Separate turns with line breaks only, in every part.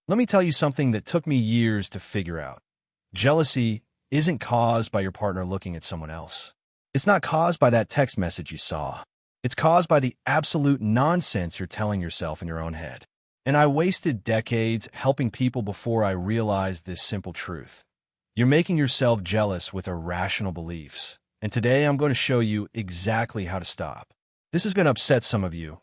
Let me tell you something that took me years to figure out. Jealousy isn't caused by your partner looking at someone else. It's not caused by that text message you saw. It's caused by the absolute nonsense you're telling yourself in your own head. And I wasted decades helping people before I realized this simple truth. You're making yourself jealous with irrational beliefs. And today I'm going to show you exactly how to stop. This is going to upset some of you,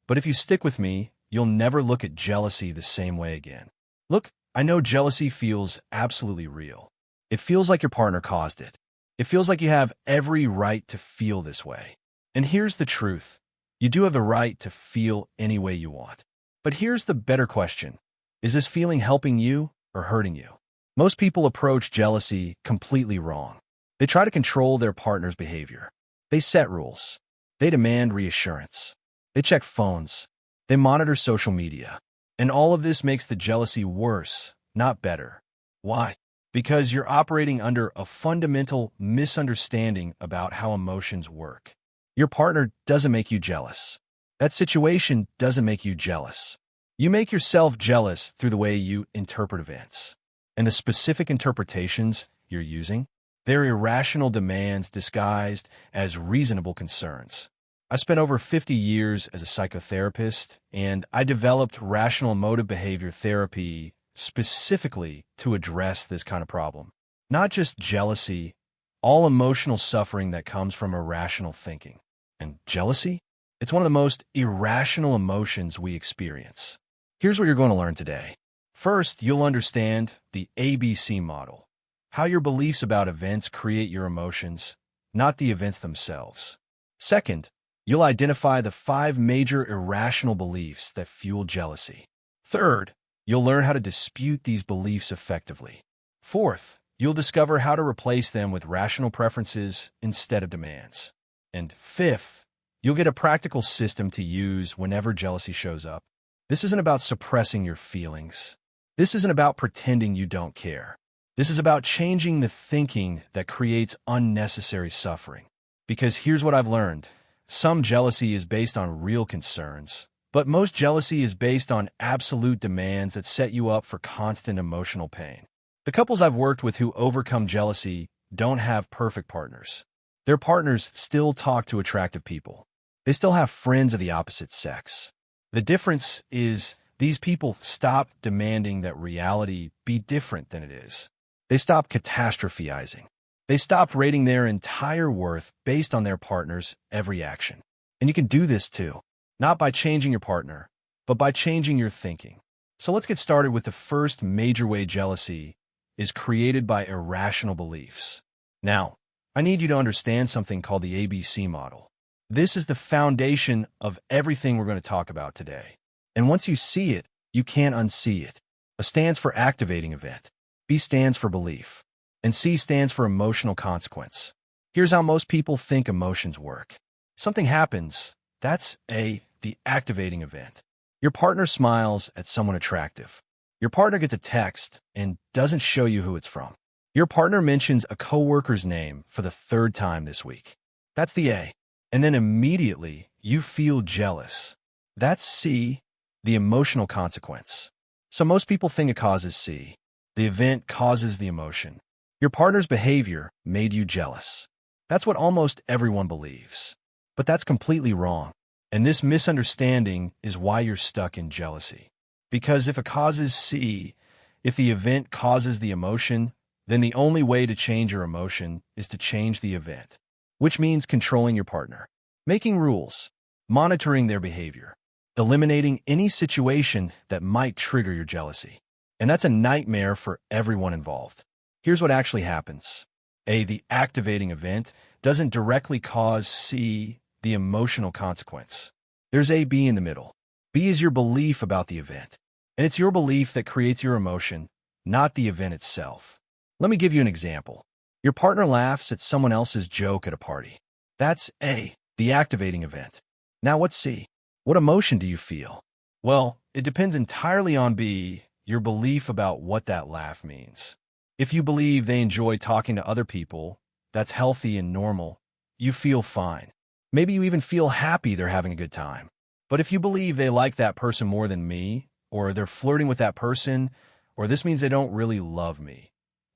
but if you stick with me, you'll never look at jealousy the same way again. Look, I know jealousy feels absolutely real. It feels like your partner caused it. It feels like you have every right to feel this way. And here's the truth. You do have the right to feel any way you want. But here's the better question. Is this feeling helping you or hurting you? Most people approach jealousy completely wrong. They try to control their partner's behavior. They set rules. They demand reassurance. They check phones. They monitor social media. And all of this makes the jealousy worse, not better. Why? Because you're operating under a fundamental misunderstanding about how emotions work. Your partner doesn't make you jealous. That situation doesn't make you jealous. You make yourself jealous through the way you interpret events. And the specific interpretations you're using, they're irrational demands disguised as reasonable concerns. I spent over 50 years as a psychotherapist, and I developed rational emotive behavior therapy specifically to address this kind of problem. Not just jealousy, all emotional suffering that comes from irrational thinking. And jealousy? It's one of the most irrational emotions we experience. Here's what you're going to learn today. First, you'll understand the ABC model, how your beliefs about events create your emotions, not the events themselves. Second, you'll identify the 5 major irrational beliefs that fuel jealousy. Third, you'll learn how to dispute these beliefs effectively. Fourth, you'll discover how to replace them with rational preferences instead of demands. And fifth, you'll get a practical system to use whenever jealousy shows up. This isn't about suppressing your feelings. This isn't about pretending you don't care. This is about changing the thinking that creates unnecessary suffering. Because here's what I've learned. Some jealousy is based on real concerns, but most jealousy is based on absolute demands that set you up for constant emotional pain. The couples I've worked with who overcome jealousy don't have perfect partners. Their partners still talk to attractive people. They still have friends of the opposite sex. The difference is these people stop demanding that reality be different than it is. They stop catastrophizing. They stopped rating their entire worth based on their partner's every action. And you can do this too, not by changing your partner, but by changing your thinking. So let's get started with the first major way jealousy is created by irrational beliefs. Now, I need you to understand something called the ABC model. This is the foundation of everything we're going to talk about today. And once you see it, you can't unsee it. A stands for activating event. B stands for belief. And C stands for emotional consequence. Here's how most people think emotions work. Something happens. That's the activating event. Your partner smiles at someone attractive. Your partner gets a text and doesn't show you who it's from. Your partner mentions a coworker's name for the 3rd time this week. That's the A. And then immediately you feel jealous. That's C, the emotional consequence. So most people think it causes C. The event causes the emotion. Your partner's behavior made you jealous. That's what almost everyone believes. But that's completely wrong. And this misunderstanding is why you're stuck in jealousy. Because if it causes C, if the event causes the emotion, then the only way to change your emotion is to change the event, which means controlling your partner, making rules, monitoring their behavior, eliminating any situation that might trigger your jealousy. And that's a nightmare for everyone involved. Here's what actually happens. A, the activating event doesn't directly cause C, the emotional consequence. There's a B in the middle. B is your belief about the event. And it's your belief that creates your emotion, not the event itself. Let me give you an example. Your partner laughs at someone else's joke at a party. That's A, the activating event. Now what's C? What emotion do you feel? Well, it depends entirely on B, your belief about what that laugh means. If you believe they enjoy talking to other people, that's healthy and normal, you feel fine. Maybe you even feel happy they're having a good time. But if you believe they like that person more than me, or they're flirting with that person, or this means they don't really love me.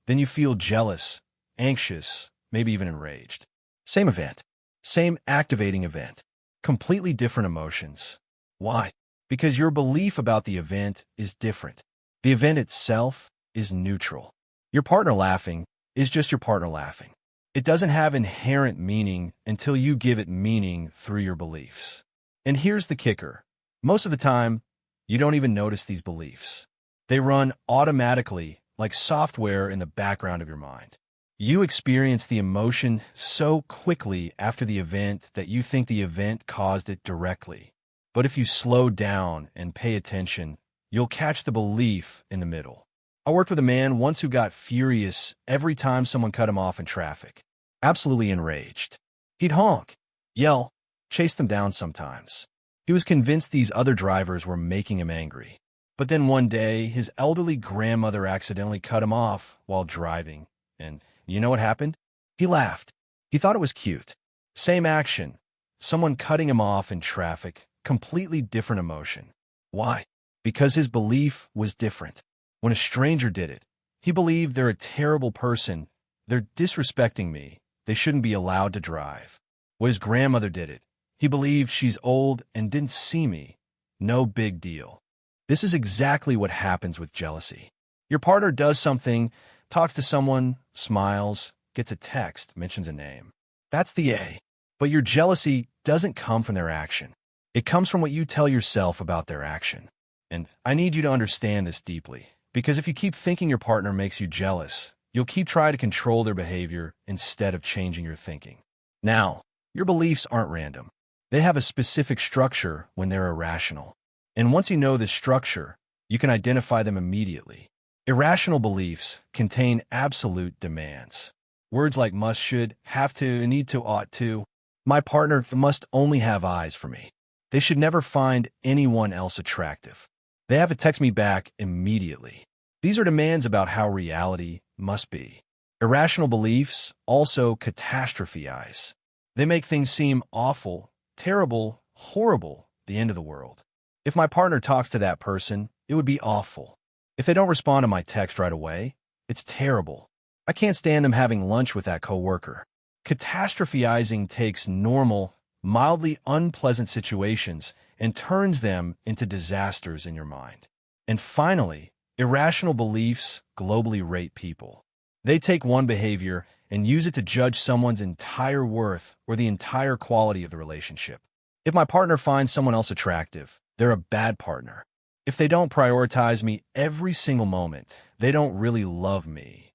Then you feel jealous, anxious, maybe even enraged. Same event, same activating event, completely different emotions. Why? Because your belief about the event is different. The event itself is neutral. Your partner laughing is just your partner laughing. It doesn't have inherent meaning until you give it meaning through your beliefs. And here's the kicker. Most of the time, you don't even notice these beliefs. They run automatically like software in the background of your mind. You experience the emotion so quickly after the event that you think the event caused it directly. But if you slow down and pay attention, you'll catch the belief in the middle. I worked with a man once who got furious every time someone cut him off in traffic. Absolutely enraged. He'd honk, yell, chase them down sometimes. He was convinced these other drivers were making him angry. But then one day, his elderly grandmother accidentally cut him off while driving. And you know what happened? He laughed. He thought it was cute. Same action. Someone cutting him off in traffic. Completely different emotion. Why? Because his belief was different. When a stranger did it, he believed they're a terrible person. They're disrespecting me. They shouldn't be allowed to drive. When his grandmother did it, he believed she's old and didn't see me. No big deal. This is exactly what happens with jealousy. Your partner does something, talks to someone, smiles, gets a text, mentions a name. That's the A. But your jealousy doesn't come from their action. It comes from what you tell yourself about their action. And I need you to understand this deeply, because if you keep thinking your partner makes you jealous, you'll keep trying to control their behavior instead of changing your thinking. Now, your beliefs aren't random. They have a specific structure when they're irrational. And once you know this structure, you can identify them immediately. Irrational beliefs contain absolute demands. Words like must, should, have to, need to, ought to. My partner must only have eyes for me. They should never find anyone else attractive. They have to text me back immediately. These are demands about how reality must be. Irrational beliefs also catastrophize. They make things seem awful, terrible, horrible, the end of the world. If my partner talks to that person, it would be awful. If they don't respond to my text right away, it's terrible. I can't stand them having lunch with that coworker. Catastrophizing takes normal, mildly unpleasant situations and turns them into disasters in your mind. And finally, irrational beliefs globally rate people. They take one behavior and use it to judge someone's entire worth or the entire quality of the relationship. If my partner finds someone else attractive, they're a bad partner. If they don't prioritize me every single moment, they don't really love me.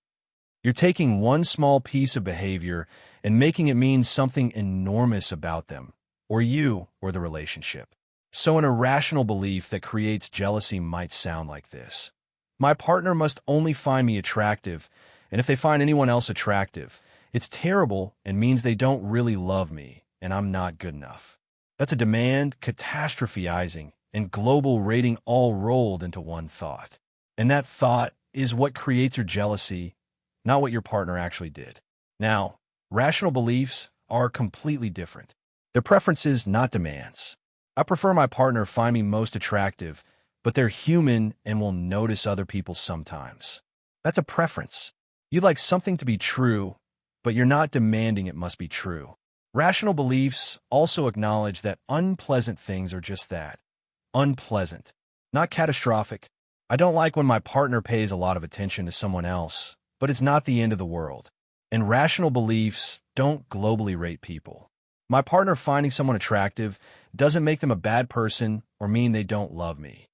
You're taking one small piece of behavior and making it mean something enormous about them, or you, or the relationship. So an irrational belief that creates jealousy might sound like this. My partner must only find me attractive, and if they find anyone else attractive, it's terrible and means they don't really love me, and I'm not good enough. That's a demand, catastrophizing, and global rating all rolled into one thought. And that thought is what creates your jealousy, not what your partner actually did. Now, rational beliefs are completely different. They're preferences, not demands. I prefer my partner find me most attractive, but they're human and will notice other people sometimes. That's a preference. You'd like something to be true, but you're not demanding it must be true. Rational beliefs also acknowledge that unpleasant things are just that. Unpleasant, not catastrophic. I don't like when my partner pays a lot of attention to someone else, but it's not the end of the world. And rational beliefs don't globally rate people. My partner finding someone attractive doesn't make them a bad person or mean they don't love me.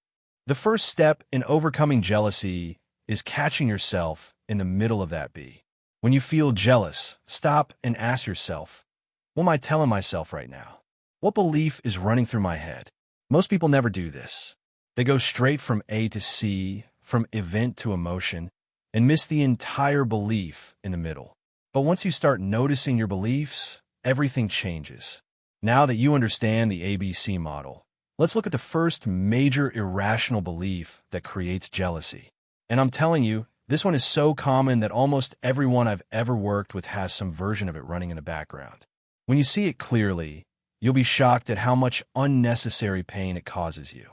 The first step in overcoming jealousy is catching yourself in the middle of that B. When you feel jealous, stop and ask yourself, what am I telling myself right now? What belief is running through my head? Most people never do this. They go straight from A to C, from event to emotion, and miss the entire belief in the middle. But once you start noticing your beliefs, everything changes. Now that you understand the ABC model, let's look at the first major irrational belief that creates jealousy. And I'm telling you, this one is so common that almost everyone I've ever worked with has some version of it running in the background. When you see it clearly, you'll be shocked at how much unnecessary pain it causes you.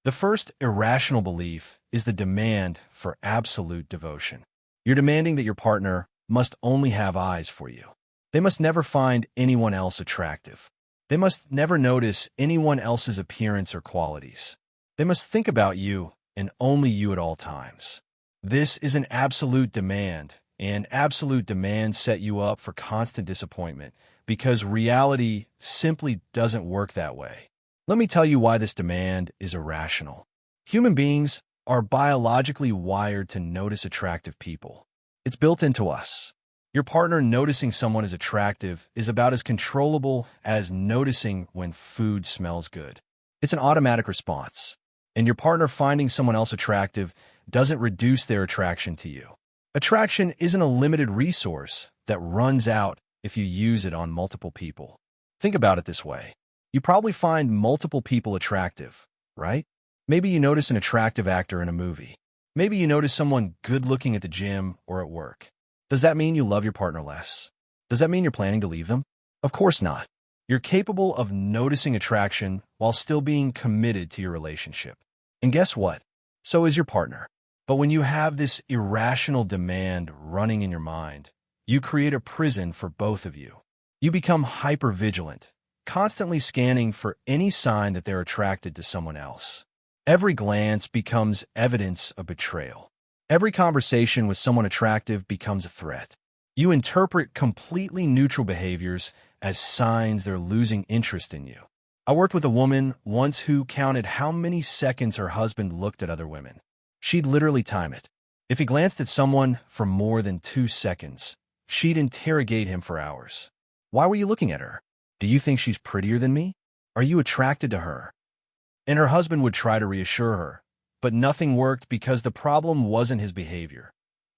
The first irrational belief is the demand for absolute devotion. You're demanding that your partner must only have eyes for you. They must never find anyone else attractive. They must never notice anyone else's appearance or qualities. They must think about you and only you at all times. This is an absolute demand, and absolute demands set you up for constant disappointment because reality simply doesn't work that way. Let me tell you why this demand is irrational. Human beings are biologically wired to notice attractive people. It's built into us. Your partner noticing someone as attractive is about as controllable as noticing when food smells good. It's an automatic response. And your partner finding someone else attractive doesn't reduce their attraction to you. Attraction isn't a limited resource that runs out if you use it on multiple people. Think about it this way. You probably find multiple people attractive, right? Maybe you notice an attractive actor in a movie. Maybe you notice someone good-looking at the gym or at work. Does that mean you love your partner less? Does that mean you're planning to leave them? Of course not. You're capable of noticing attraction while still being committed to your relationship. And guess what? So is your partner. But when you have this irrational demand running in your mind, you create a prison for both of you. You become hyper-vigilant, constantly scanning for any sign that they're attracted to someone else. Every glance becomes evidence of betrayal. Every conversation with someone attractive becomes a threat. You interpret completely neutral behaviors as signs they're losing interest in you. I worked with a woman once who counted how many seconds her husband looked at other women. She'd literally time it. If he glanced at someone for more than 2 seconds, she'd interrogate him for hours. Why were you looking at her? Do you think she's prettier than me? Are you attracted to her? And her husband would try to reassure her, but nothing worked because the problem wasn't his behavior.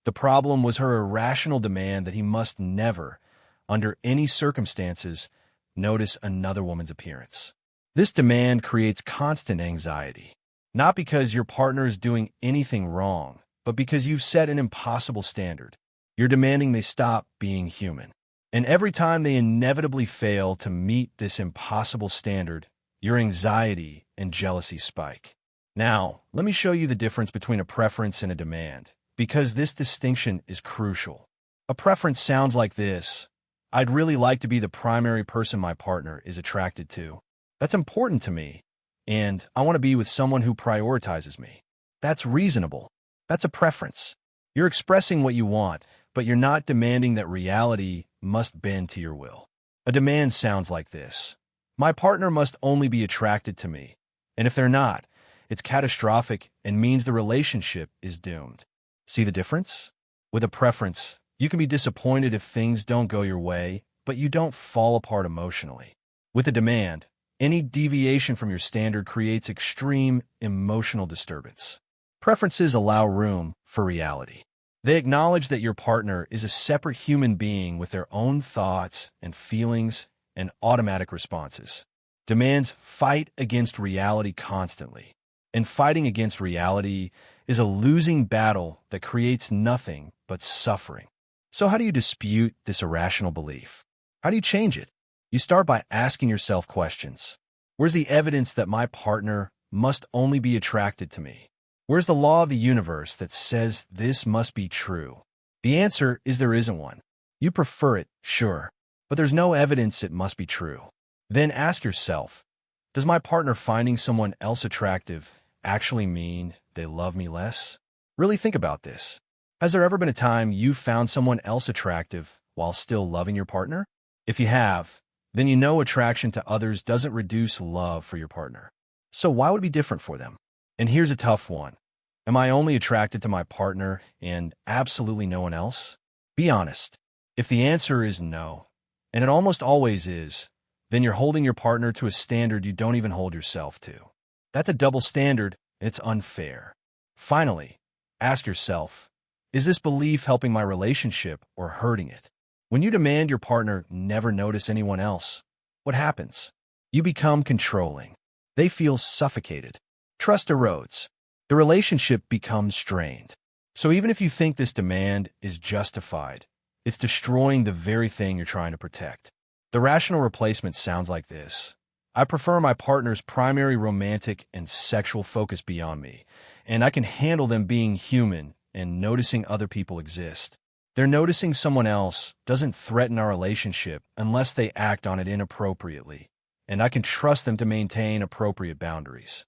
The problem was her irrational demand that he must never, under any circumstances, notice another woman's appearance. This demand creates constant anxiety, not because your partner is doing anything wrong, but because you've set an impossible standard. You're demanding they stop being human. And every time they inevitably fail to meet this impossible standard, your anxiety and jealousy spike. Now, let me show you the difference between a preference and a demand, because this distinction is crucial. A preference sounds like this: I'd really like to be the primary person my partner is attracted to. That's important to me, and I want to be with someone who prioritizes me. That's reasonable. That's a preference. You're expressing what you want, but you're not demanding that reality must bend to your will. A demand sounds like this: my partner must only be attracted to me, and if they're not, it's catastrophic and means the relationship is doomed. See the difference? With a preference, you can be disappointed if things don't go your way, but you don't fall apart emotionally. With a demand, any deviation from your standard creates extreme emotional disturbance. Preferences allow room for reality. They acknowledge that your partner is a separate human being with their own thoughts and feelings and automatic responses. Demands fight against reality constantly, and fighting against reality is a losing battle that creates nothing but suffering. So how do you dispute this irrational belief? How do you change it? You start by asking yourself questions. Where's the evidence that my partner must only be attracted to me? Where's the law of the universe that says this must be true? The answer is there isn't one. You prefer it, sure, but there's no evidence it must be true. Then ask yourself, does my partner finding someone else attractive actually mean they love me less? Really think about this. Has there ever been a time you found someone else attractive while still loving your partner? If you have, then you know attraction to others doesn't reduce love for your partner. So why would it be different for them? And here's a tough one. Am I only attracted to my partner and absolutely no one else? Be honest. If the answer is no, and it almost always is, then you're holding your partner to a standard you don't even hold yourself to. That's a double standard, and it's unfair. Finally, ask yourself, is this belief helping my relationship or hurting it? When you demand your partner never notice anyone else, what happens? You become controlling. They feel suffocated. Trust erodes. The relationship becomes strained. So even if you think this demand is justified, it's destroying the very thing you're trying to protect. The rational replacement sounds like this: I prefer my partner's primary romantic and sexual focus beyond me, and I can handle them being human and noticing other people exist. Their noticing someone else doesn't threaten our relationship unless they act on it inappropriately, and I can trust them to maintain appropriate boundaries.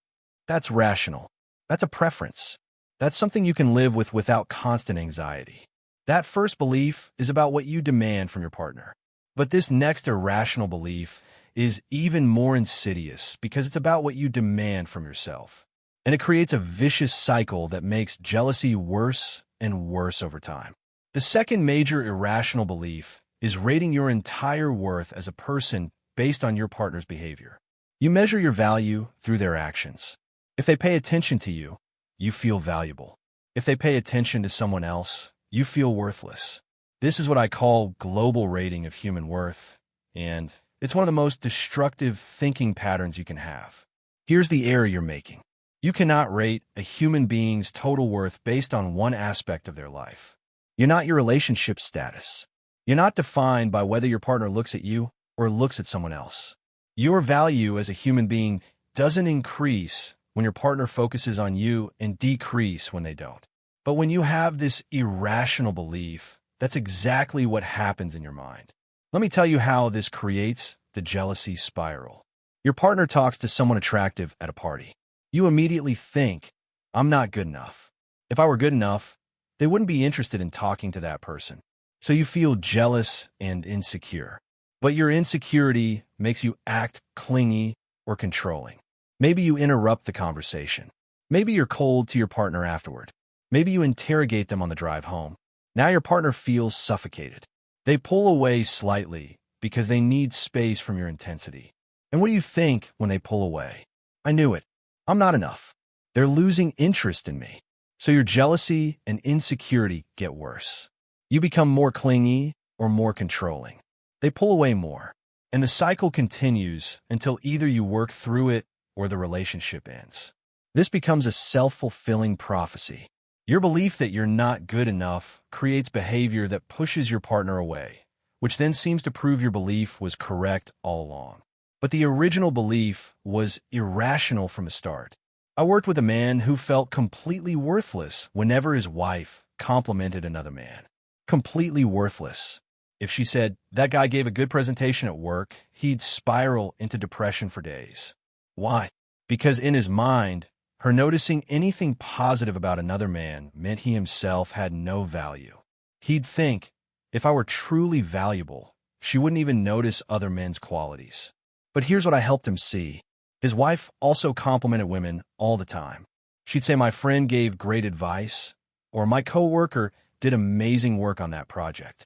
That's rational. That's a preference. That's something you can live with without constant anxiety. That first belief is about what you demand from your partner. But this next irrational belief is even more insidious because it's about what you demand from yourself. And it creates a vicious cycle that makes jealousy worse and worse over time. The second major irrational belief is rating your entire worth as a person based on your partner's behavior. You measure your value through their actions. If they pay attention to you, you feel valuable. If they pay attention to someone else, you feel worthless. This is what I call global rating of human worth, and it's one of the most destructive thinking patterns you can have. Here's the error you're making. You cannot rate a human being's total worth based on one aspect of their life. You're not your relationship status. You're not defined by whether your partner looks at you or looks at someone else. Your value as a human being doesn't increase when your partner focuses on you and decrease when they don't. But when you have this irrational belief, that's exactly what happens in your mind. Let me tell you how this creates the jealousy spiral. Your partner talks to someone attractive at a party. You immediately think, I'm not good enough. If I were good enough, they wouldn't be interested in talking to that person. So you feel jealous and insecure. But your insecurity makes you act clingy or controlling. Maybe you interrupt the conversation. Maybe you're cold to your partner afterward. Maybe you interrogate them on the drive home. Now your partner feels suffocated. They pull away slightly because they need space from your intensity. And what do you think when they pull away? I knew it. I'm not enough. They're losing interest in me. So your jealousy and insecurity get worse. You become more clingy or more controlling. They pull away more. And the cycle continues until either you work through it or the relationship ends. This becomes a self-fulfilling prophecy. Your belief that you're not good enough creates behavior that pushes your partner away, which then seems to prove your belief was correct all along. But the original belief was irrational from the start. I worked with a man who felt completely worthless whenever his wife complimented another man. Completely worthless. If she said, that guy gave a good presentation at work, he'd spiral into depression for days. Why? Because in his mind, her noticing anything positive about another man meant he himself had no value. He'd think, if I were truly valuable, she wouldn't even notice other men's qualities. But here's what I helped him see. His wife also complimented women all the time. She'd say, my friend gave great advice, or my coworker did amazing work on that project.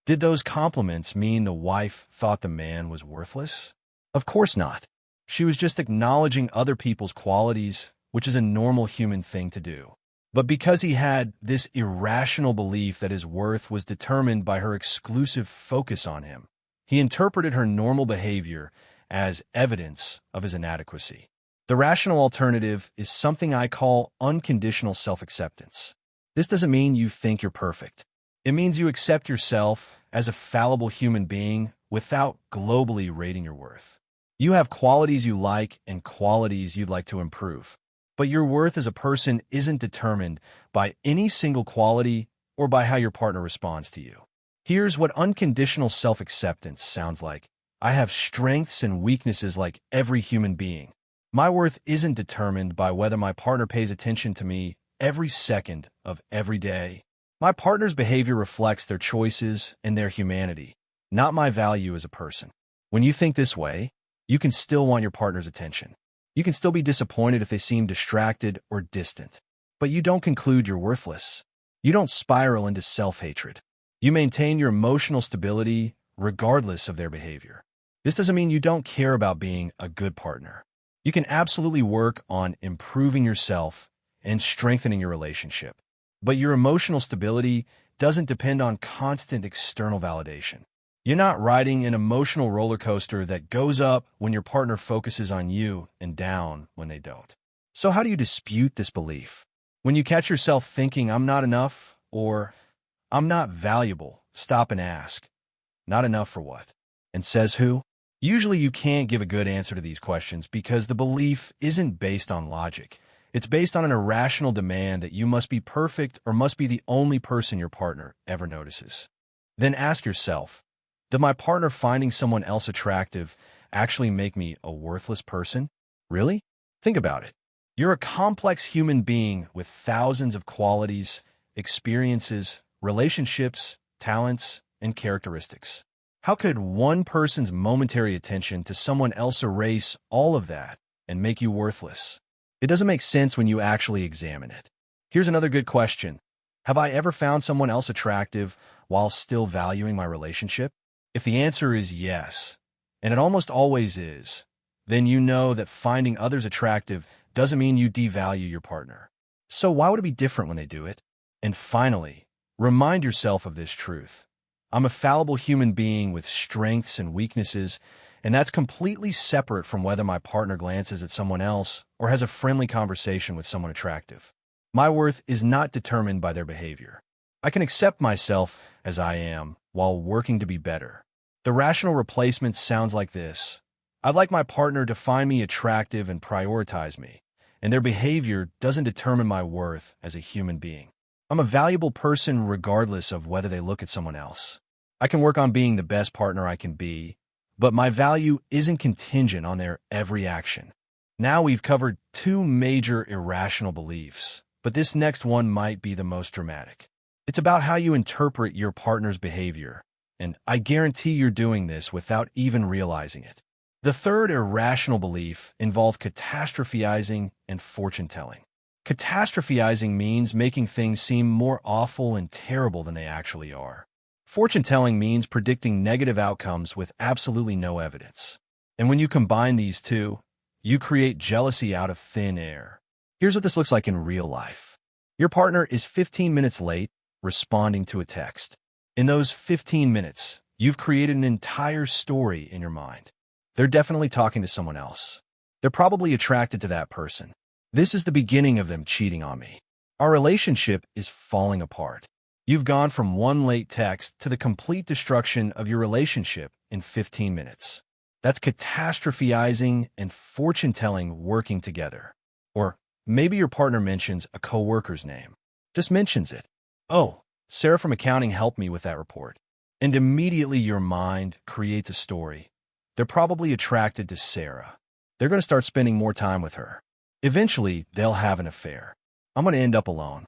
Did those compliments mean the wife thought the man was worthless? Of course not. She was just acknowledging other people's qualities, which is a normal human thing to do. But because he had this irrational belief that his worth was determined by her exclusive focus on him, he interpreted her normal behavior as evidence of his inadequacy. The rational alternative is something I call unconditional self-acceptance. This doesn't mean you think you're perfect. It means you accept yourself as a fallible human being without globally rating your worth. You have qualities you like and qualities you'd like to improve. But your worth as a person isn't determined by any single quality or by how your partner responds to you. Here's what unconditional self-acceptance sounds like. I have strengths and weaknesses like every human being. My worth isn't determined by whether my partner pays attention to me every second of every day. My partner's behavior reflects their choices and their humanity, not my value as a person. When you think this way, you can still want your partner's attention. You can still be disappointed if they seem distracted or distant. But you don't conclude you're worthless. You don't spiral into self-hatred. You maintain your emotional stability regardless of their behavior. This doesn't mean you don't care about being a good partner. You can absolutely work on improving yourself and strengthening your relationship. But your emotional stability doesn't depend on constant external validation. You're not riding an emotional roller coaster that goes up when your partner focuses on you and down when they don't. So how do you dispute this belief? When you catch yourself thinking, I'm not enough, or I'm not valuable, stop and ask, not enough for what? And says who? Usually you can't give a good answer to these questions because the belief isn't based on logic. It's based on an irrational demand that you must be perfect or must be the only person your partner ever notices. Then ask yourself, did my partner finding someone else attractive actually make me a worthless person? Really? Think about it. You're a complex human being with thousands of qualities, experiences, relationships, talents, and characteristics. How could one person's momentary attention to someone else erase all of that and make you worthless? It doesn't make sense when you actually examine it. Here's another good question. Have I ever found someone else attractive while still valuing my relationship? If the answer is yes, and it almost always is, then you know that finding others attractive doesn't mean you devalue your partner. So why would it be different when they do it? And finally, remind yourself of this truth. I'm a fallible human being with strengths and weaknesses, and that's completely separate from whether my partner glances at someone else or has a friendly conversation with someone attractive. My worth is not determined by their behavior. I can accept myself as I am while working to be better. The rational replacement sounds like this. I'd like my partner to find me attractive and prioritize me, and their behavior doesn't determine my worth as a human being. I'm a valuable person regardless of whether they look at someone else. I can work on being the best partner I can be, but my value isn't contingent on their every action. Now we've covered two major irrational beliefs, but this next one might be the most dramatic. It's about how you interpret your partner's behavior, and I guarantee you're doing this without even realizing it. The third irrational belief involves catastrophizing and fortune-telling. Catastrophizing means making things seem more awful and terrible than they actually are. Fortune-telling means predicting negative outcomes with absolutely no evidence. And when you combine these two, you create jealousy out of thin air. Here's what this looks like in real life. Your partner is 15 minutes late responding to a text. In those 15 minutes, you've created an entire story in your mind. They're definitely talking to someone else. They're probably attracted to that person. This is the beginning of them cheating on me. Our relationship is falling apart. You've gone from one late text to the complete destruction of your relationship in 15 minutes. That's catastrophizing and fortune-telling working together. Or maybe your partner mentions a coworker's name. Just mentions it. Oh, Sarah from accounting helped me with that report. And immediately your mind creates a story. They're probably attracted to Sarah. They're going to start spending more time with her. Eventually, they'll have an affair. I'm going to end up alone.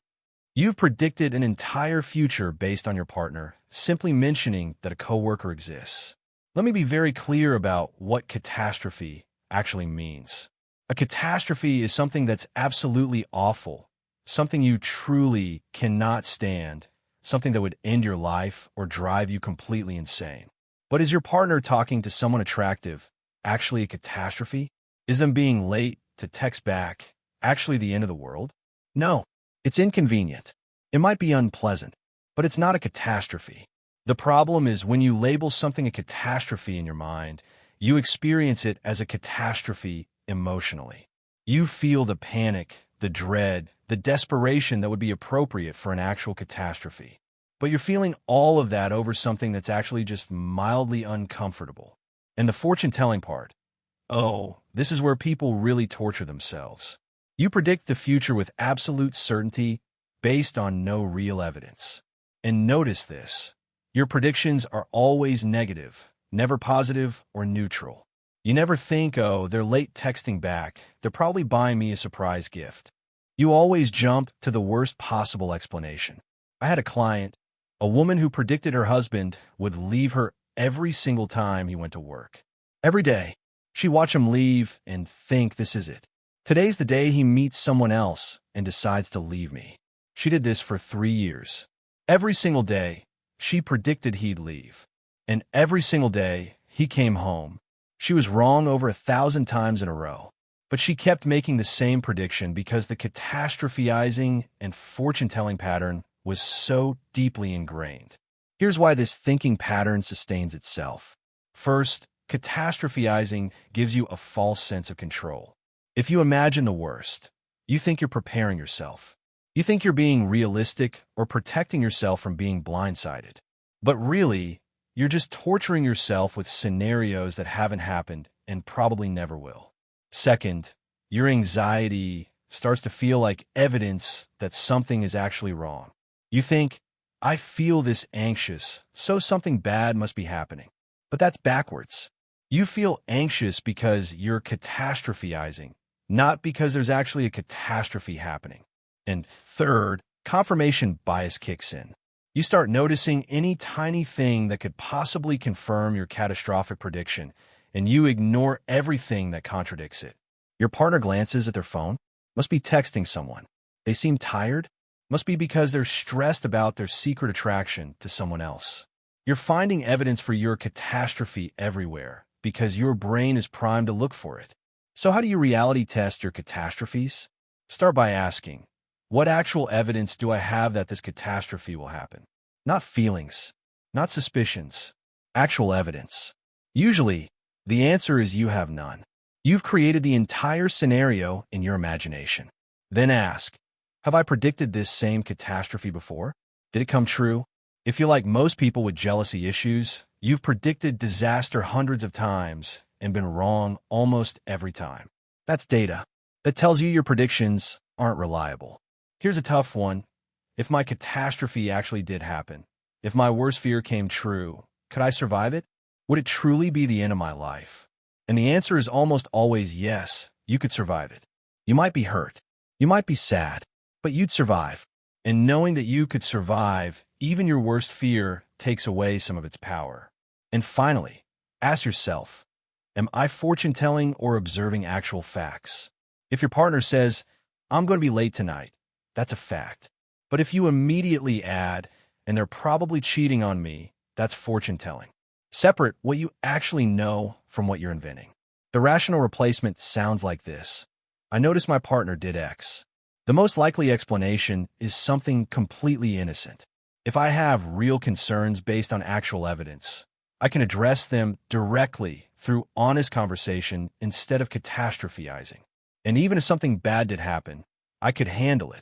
You've predicted an entire future based on your partner, simply mentioning that a coworker exists. Let me be very clear about what catastrophe actually means. A catastrophe is something that's absolutely awful, something you truly cannot stand, something that would end your life or drive you completely insane. But is your partner talking to someone attractive actually a catastrophe? Is them being late to text back actually the end of the world? No, it's inconvenient. It might be unpleasant, but it's not a catastrophe. The problem is when you label something a catastrophe in your mind, you experience it as a catastrophe emotionally. You feel the panic, the dread, the desperation that would be appropriate for an actual catastrophe. But you're feeling all of that over something that's actually just mildly uncomfortable. And the fortune-telling part. Oh, this is where people really torture themselves. You predict the future with absolute certainty based on no real evidence. And notice this. Your predictions are always negative, never positive or neutral. You never think, oh, they're late texting back. They're probably buying me a surprise gift. You always jump to the worst possible explanation. I had a client, a woman who predicted her husband would leave her every single time he went to work. Every day, she'd watch him leave and think this is it. Today's the day he meets someone else and decides to leave me. She did this for 3 years. Every single day, she predicted he'd leave. And every single day, he came home. She was wrong over 1,000 times in a row. But she kept making the same prediction because the catastrophizing and fortune-telling pattern was so deeply ingrained. Here's why this thinking pattern sustains itself. First, catastrophizing gives you a false sense of control. If you imagine the worst, you think you're preparing yourself. You think you're being realistic or protecting yourself from being blindsided. But really, you're just torturing yourself with scenarios that haven't happened and probably never will. Second, your anxiety starts to feel like evidence that something is actually wrong. You think, I feel this anxious, so something bad must be happening. But that's backwards. You feel anxious because you're catastrophizing, not because there's actually a catastrophe happening. And third, confirmation bias kicks in. You start noticing any tiny thing that could possibly confirm your catastrophic prediction, and you ignore everything that contradicts it. Your partner glances at their phone, must be texting someone. They seem tired, must be because they're stressed about their secret attraction to someone else. You're finding evidence for your catastrophe everywhere because your brain is primed to look for it. So how do you reality test your catastrophes? Start by asking, what actual evidence do I have that this catastrophe will happen? Not feelings, not suspicions, actual evidence. Usually, the answer is you have none. You've created the entire scenario in your imagination. Then ask, have I predicted this same catastrophe before? Did it come true? If you're like most people with jealousy issues, you've predicted disaster hundreds of times and been wrong almost every time. That's data. That tells you your predictions aren't reliable. Here's a tough one. If my catastrophe actually did happen, if my worst fear came true, could I survive it? Would it truly be the end of my life? And the answer is almost always yes, you could survive it. You might be hurt. You might be sad, but you'd survive. And knowing that you could survive, even your worst fear, takes away some of its power. And finally, ask yourself, am I fortune-telling or observing actual facts? If your partner says, I'm going to be late tonight, that's a fact. But if you immediately add, and they're probably cheating on me, that's fortune-telling. Separate what you actually know from what you're inventing. The rational replacement sounds like this. I noticed my partner did X. The most likely explanation is something completely innocent. If I have real concerns based on actual evidence, I can address them directly through honest conversation instead of catastrophizing. And even if something bad did happen, I could handle it.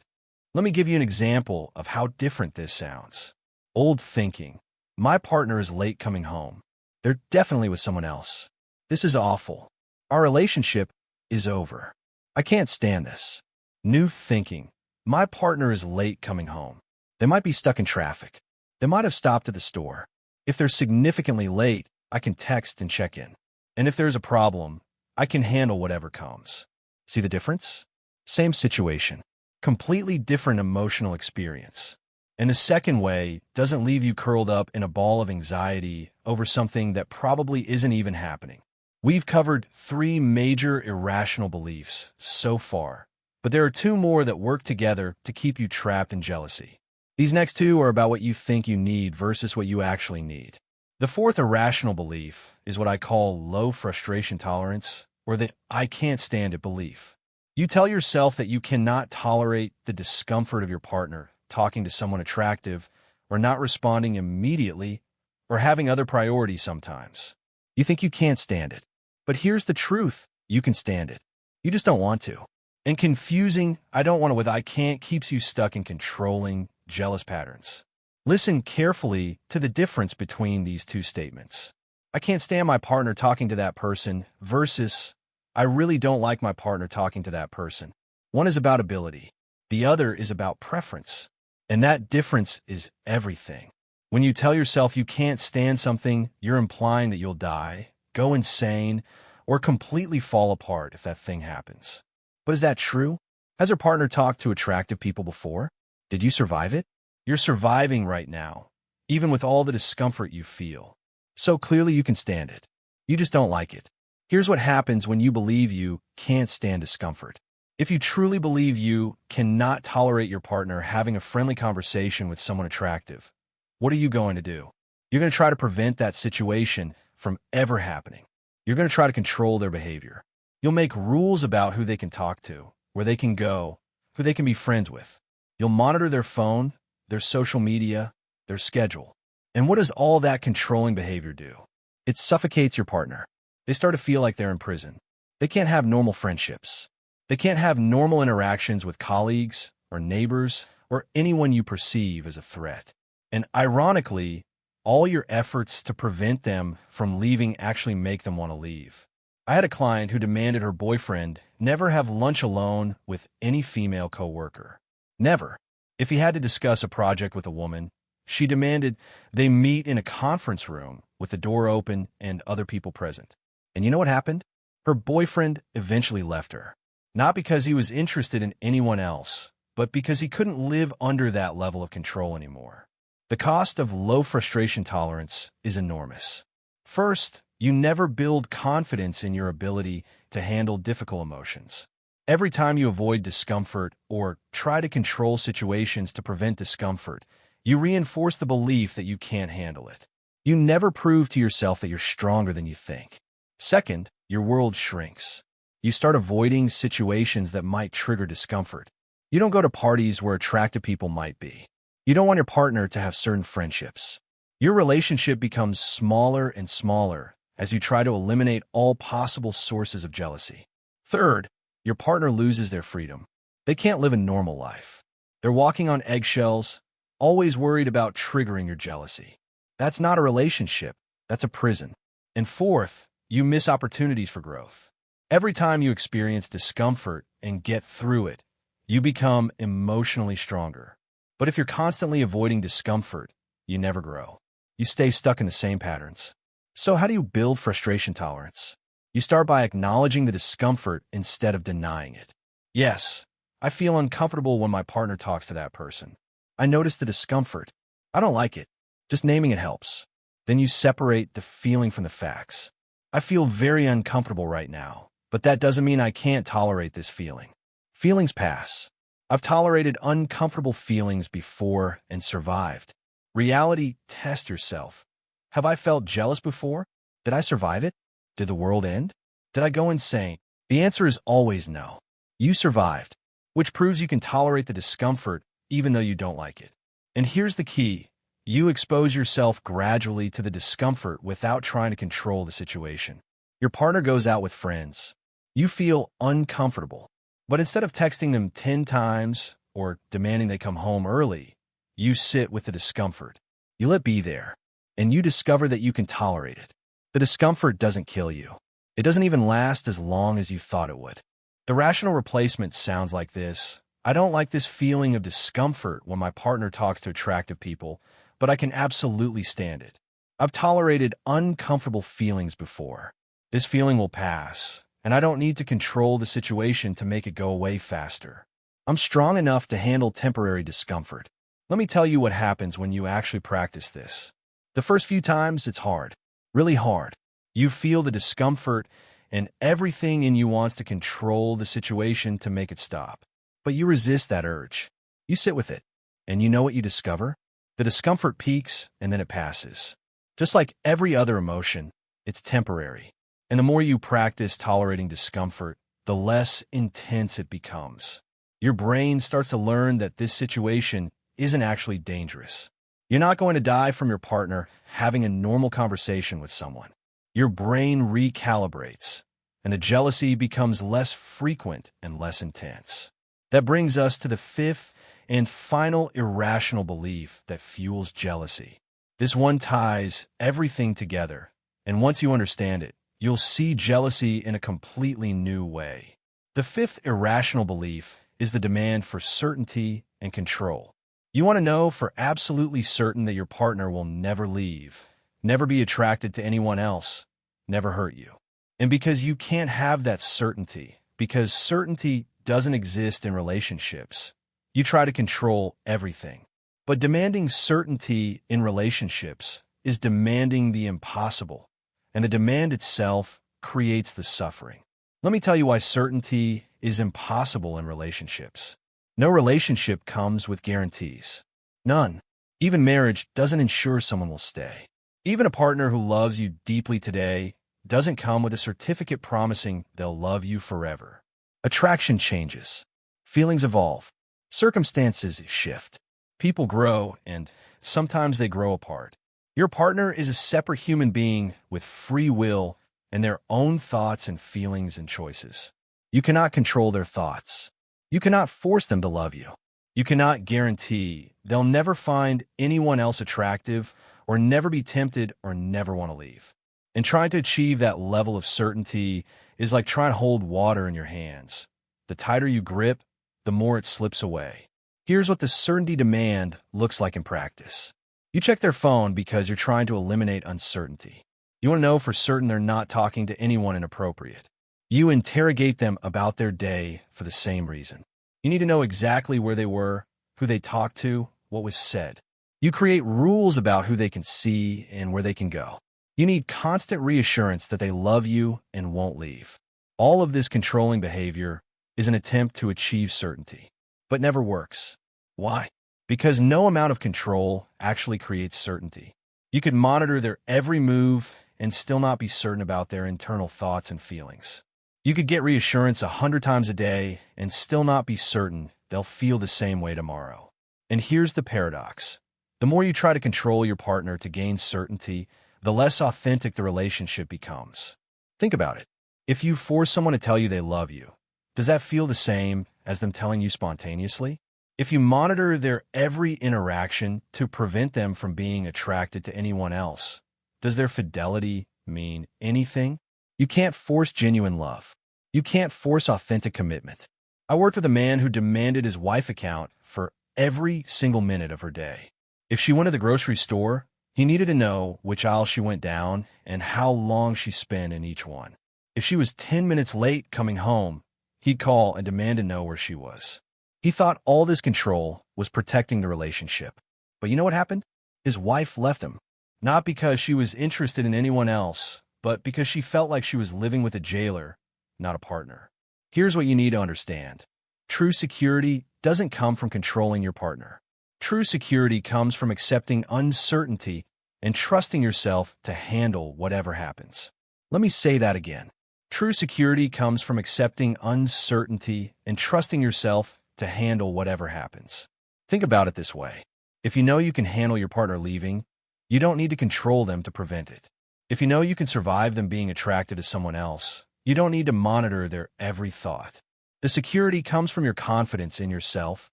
Let me give you an example of how different this sounds. Old thinking. My partner is late coming home. They're definitely with someone else. This is awful. Our relationship is over. I can't stand this. New thinking. My partner is late coming home. They might be stuck in traffic. They might have stopped at the store. If they're significantly late, I can text and check in. And if there's a problem, I can handle whatever comes. See the difference? Same situation. Completely different emotional experience. And the second way doesn't leave you curled up in a ball of anxiety over something that probably isn't even happening. We've covered 3 major irrational beliefs so far, but there are 2 more that work together to keep you trapped in jealousy. These next 2 are about what you think you need versus what you actually need. The 4th irrational belief is what I call low frustration tolerance, or the I can't stand it belief. You tell yourself that you cannot tolerate the discomfort of your partner talking to someone attractive, or not responding immediately, or having other priorities sometimes. You think you can't stand it. But here's the truth. You can stand it. You just don't want to. And confusing I don't want to with I can't keeps you stuck in controlling, jealous patterns. Listen carefully to the difference between these 2 statements. I can't stand my partner talking to that person versus I really don't like my partner talking to that person. One is about ability. The other is about preference. And that difference is everything. When you tell yourself you can't stand something, you're implying that you'll die, go insane, or completely fall apart if that thing happens. But is that true? Has your partner talked to attractive people before? Did you survive it? You're surviving right now, even with all the discomfort you feel. So clearly you can stand it. You just don't like it. Here's what happens when you believe you can't stand discomfort. If you truly believe you cannot tolerate your partner having a friendly conversation with someone attractive, what are you going to do? You're going to try to prevent that situation from ever happening. You're going to try to control their behavior. You'll make rules about who they can talk to, where they can go, who they can be friends with. You'll monitor their phone, their social media, their schedule. And what does all that controlling behavior do? It suffocates your partner. They start to feel like they're in prison. They can't have normal friendships. They can't have normal interactions with colleagues or neighbors or anyone you perceive as a threat. And ironically, all your efforts to prevent them from leaving actually make them want to leave. I had a client who demanded her boyfriend never have lunch alone with any female coworker. Never. If he had to discuss a project with a woman, she demanded they meet in a conference room with the door open and other people present. And you know what happened? Her boyfriend eventually left her. Not because he was interested in anyone else, but because he couldn't live under that level of control anymore. The cost of low frustration tolerance is enormous. First, you never build confidence in your ability to handle difficult emotions. Every time you avoid discomfort or try to control situations to prevent discomfort, you reinforce the belief that you can't handle it. You never prove to yourself that you're stronger than you think. Second, your world shrinks. You start avoiding situations that might trigger discomfort. You don't go to parties where attractive people might be. You don't want your partner to have certain friendships. Your relationship becomes smaller and smaller as you try to eliminate all possible sources of jealousy. Third, your partner loses their freedom. They can't live a normal life. They're walking on eggshells, always worried about triggering your jealousy. That's not a relationship. That's a prison. And fourth, you miss opportunities for growth. Every time you experience discomfort and get through it, you become emotionally stronger. But if you're constantly avoiding discomfort, you never grow. You stay stuck in the same patterns. So how do you build frustration tolerance? You start by acknowledging the discomfort instead of denying it. Yes, I feel uncomfortable when my partner talks to that person. I notice the discomfort. I don't like it. Just naming it helps. Then you separate the feeling from the facts. I feel very uncomfortable right now, but that doesn't mean I can't tolerate this feeling. Feelings pass. I've tolerated uncomfortable feelings before and survived. Reality, test yourself. Have I felt jealous before? Did I survive it? Did the world end? Did I go insane? The answer is always no. You survived, which proves you can tolerate the discomfort even though you don't like it. And here's the key. You expose yourself gradually to the discomfort without trying to control the situation. Your partner goes out with friends. You feel uncomfortable. But instead of texting them 10 times or demanding they come home early, you sit with the discomfort. You let be there, and you discover that you can tolerate it. The discomfort doesn't kill you. It doesn't even last as long as you thought it would. The rational replacement sounds like this. I don't like this feeling of discomfort when my partner talks to attractive people, but I can absolutely stand it. I've tolerated uncomfortable feelings before. This feeling will pass, and I don't need to control the situation to make it go away faster. I'm strong enough to handle temporary discomfort. Let me tell you what happens when you actually practice this. The first few times, it's hard. Really hard. You feel the discomfort, and everything in you wants to control the situation to make it stop. But you resist that urge. You sit with it, and you know what you discover? The discomfort peaks, and then it passes. Just like every other emotion, it's temporary. And the more you practice tolerating discomfort, the less intense it becomes. Your brain starts to learn that this situation isn't actually dangerous. You're not going to die from your partner having a normal conversation with someone. Your brain recalibrates, and the jealousy becomes less frequent and less intense. That brings us to the fifth and final irrational belief that fuels jealousy. This one ties everything together, and once you understand it, you'll see jealousy in a completely new way. The fifth irrational belief is the demand for certainty and control. You want to know for absolutely certain that your partner will never leave, never be attracted to anyone else, never hurt you. And because you can't have that certainty, because certainty doesn't exist in relationships, you try to control everything. But demanding certainty in relationships is demanding the impossible, and the demand itself creates the suffering. Let me tell you why certainty is impossible in relationships. No relationship comes with guarantees. None. Even marriage doesn't ensure someone will stay. Even a partner who loves you deeply today doesn't come with a certificate promising they'll love you forever. Attraction changes. Feelings evolve. Circumstances shift. People grow, and sometimes they grow apart. Your partner is a separate human being with free will and their own thoughts and feelings and choices. You cannot control their thoughts. You cannot force them to love you. You cannot guarantee they'll never find anyone else attractive or never be tempted or never want to leave. And trying to achieve that level of certainty is like trying to hold water in your hands. The tighter you grip, the more it slips away. Here's what the certainty demand looks like in practice. You check their phone because you're trying to eliminate uncertainty. You want to know for certain they're not talking to anyone inappropriate. You interrogate them about their day for the same reason. You need to know exactly where they were, who they talked to, what was said. You create rules about who they can see and where they can go. You need constant reassurance that they love you and won't leave. All of this controlling behavior is an attempt to achieve certainty, but never works. Why? Because no amount of control actually creates certainty. You could monitor their every move and still not be certain about their internal thoughts and feelings. You could get reassurance 100 times a day and still not be certain they'll feel the same way tomorrow. And here's the paradox. The more you try to control your partner to gain certainty, the less authentic the relationship becomes. Think about it. If you force someone to tell you they love you, does that feel the same as them telling you spontaneously? If you monitor their every interaction to prevent them from being attracted to anyone else, does their fidelity mean anything? You can't force genuine love. You can't force authentic commitment. I worked with a man who demanded his wife account for every single minute of her day. If she went to the grocery store, he needed to know which aisle she went down and how long she spent in each one. If she was 10 minutes late coming home, he'd call and demand to know where she was. He thought all this control was protecting the relationship. But you know what happened? His wife left him. Not because she was interested in anyone else, but because she felt like she was living with a jailer, not a partner. Here's what you need to understand. True security doesn't come from controlling your partner. True security comes from accepting uncertainty and trusting yourself to handle whatever happens. Let me say that again. True security comes from accepting uncertainty and trusting yourself to handle whatever happens. Think about it this way. If you know you can handle your partner leaving, you don't need to control them to prevent it. If you know you can survive them being attracted to someone else, you don't need to monitor their every thought. The security comes from your confidence in yourself,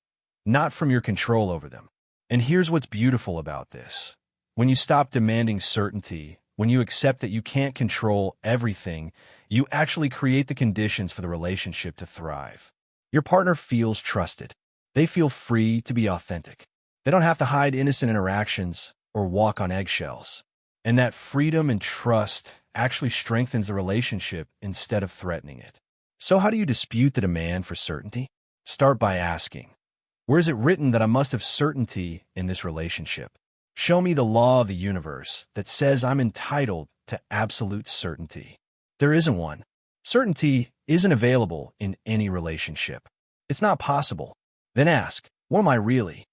not from your control over them. And here's what's beautiful about this. When you stop demanding certainty, when you accept that you can't control everything, you actually create the conditions for the relationship to thrive. Your partner feels trusted. They feel free to be authentic. They don't have to hide innocent interactions or walk on eggshells. And that freedom and trust actually strengthens the relationship instead of threatening it. So how do you dispute the demand for certainty? Start by asking, where is it written that I must have certainty in this relationship? Show me the law of the universe that says I'm entitled to absolute certainty. There isn't one. Certainty isn't available in any relationship. It's not possible. Then ask, what am I really?